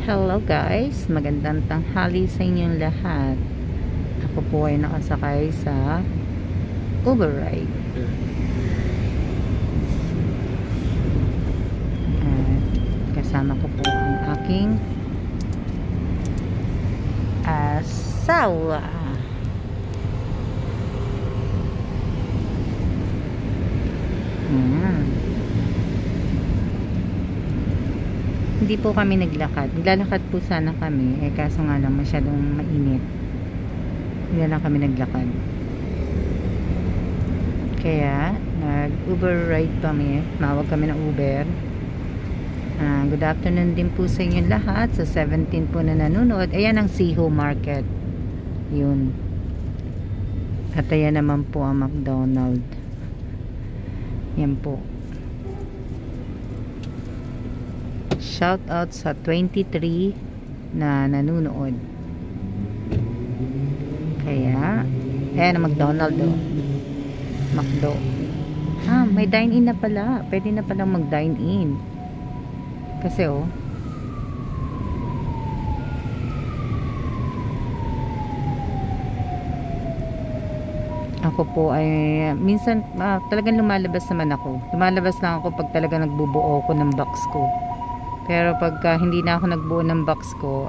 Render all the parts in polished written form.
Hello guys, magandang tanghali sa inyong lahat. Ako po ay nakasakay sa Uber ride. At kasama ko po ang aking asawa. Hindi po kami naglakad. Naglalakad po sana kami. Kaso nga lang masyadong mainit. Hindi lang kami naglakad. Kaya, nag-Uber ride kami. Mawag kami ng Uber. Good afternoon din po sa inyo lahat. Sa 17 po na nanonood. Ayan ang Siho Market. Yun. At ayan naman po ang McDonald's. Yan po. Shout out sa 23 na nanonood. Kaya ayan ang McDonald's do. McDo. May dine-in na pala. Pwede na palang mag-dine-in. Kasi ako po ay minsan talagang lumalabas naman ako. Lumalabas lang ako pag talaga nagbubuo ako ng box ko. Pero pagka hindi na ako nagbuo ng box ko,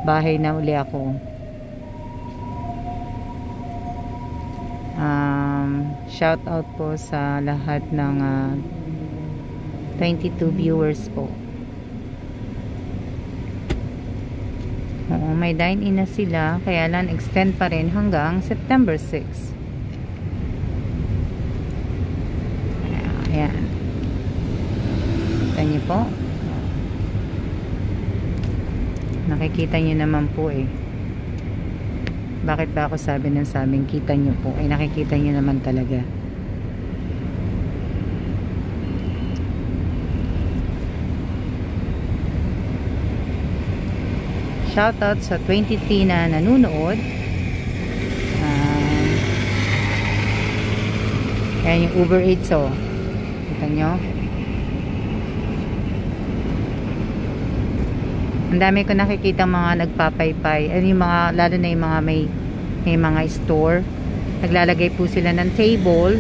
bahay na uli ako. Shout out po sa lahat ng 22 viewers po. Oo, may dine-in na sila, kaya lang extend pa rin hanggang September 6. Ayan. Kita niyo po. Nakikita niyo naman po Bakit ba ako sabi ng sabing kita niyo po? Nakikita niyo naman talaga. Shoutout sa 23 na nanonood. Ayan yung Uber Eats Kita nyo? Ang dami ko nakikita mga nagpapaypay. Yung mga, lalo na yung mga may mga store. Naglalagay po sila ng table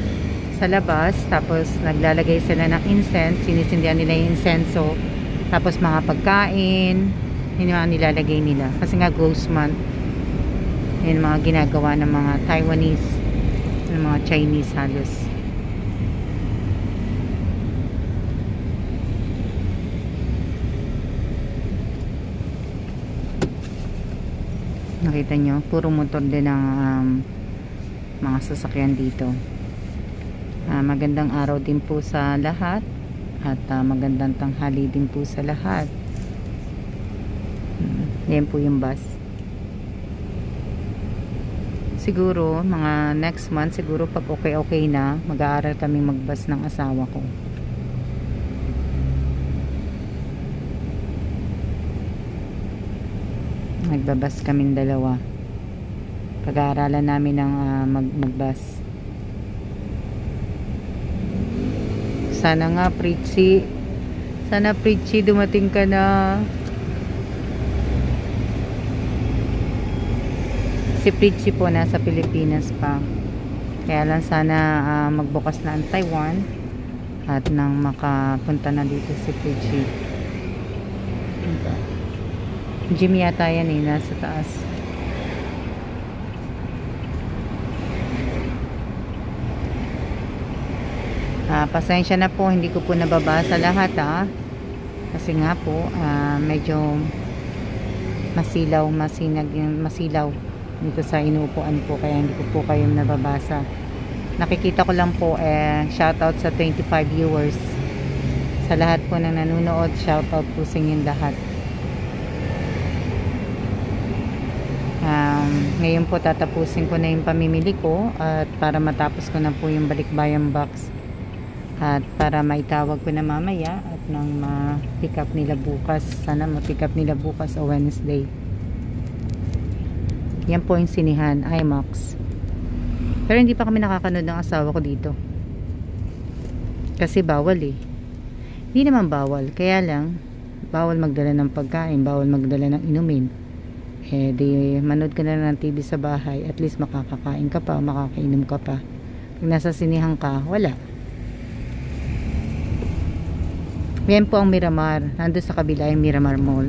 sa labas. Tapos naglalagay sila ng incense. Sinisindihan nila yung insenso. Tapos mga pagkain. Yun yung mga nilalagay nila. Kasi nga ghost month. Yun mga ginagawa ng mga Taiwanese. Ng mga Chinese halos. Nakita nyo, puro motor din ang mga sasakyan dito. Magandang araw din po sa lahat at magandang tanghali din po sa lahat. Yan po yung bus. Siguro mga next month, siguro pag okay na, mag-aaral kami mag-bus ng asawa ko. Nagbabas kaming dalawa. Pag-aaralan namin ng mag-bus. Sana nga Pritchie. Sana Pritchie dumating ka na. Si Pritchie po nasa Pilipinas pa. Kaya lang sana magbukas na ang Taiwan at nang makapunta na dito si Pritchie. Gym yata yan nasa taas. Pasensya na po, hindi ko po nababasa lahat kasi nga po medyo masilaw dito sa inuupuan po, kaya hindi ko po kayo nababasa. Nakikita ko lang po shoutout sa 25 viewers. Sa lahat po na nanonood, shoutout po sa inyong lahat. Ngayon po tatapusin ko na yung pamimili ko at para matapos ko na po yung balikbayan box at para maitawag ko na mamaya at nang ma-pick up nila bukas. Sana ma-pick up nila bukas o Wednesday. Yan po yung sinihan, IMAX. Pero hindi pa kami nakakanood ng asawa ko dito kasi bawal Hindi naman bawal, kaya lang bawal magdala ng pagkain, bawal magdala ng inumin. Eh di manood ka na lang ng TV sa bahay, at least makakakain ka pa, makakainom ka pa. Pag nasa sinihan ka, wala. Yan po ang Miramar. Nandun sa kabila yung Miramar Mall.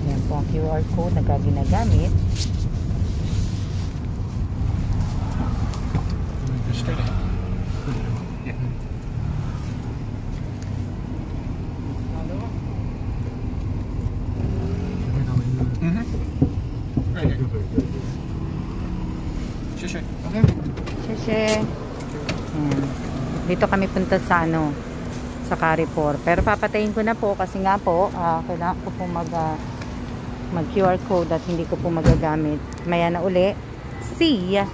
Yan po ang QR code na ginagamit. Sheshe. Ayan. Dito kami punta sa sa Carrefour. Pero papatayin ko na po kasi nga po kailangan ko po mag QR code at hindi ko po magagamit. Maya na uli. See ya!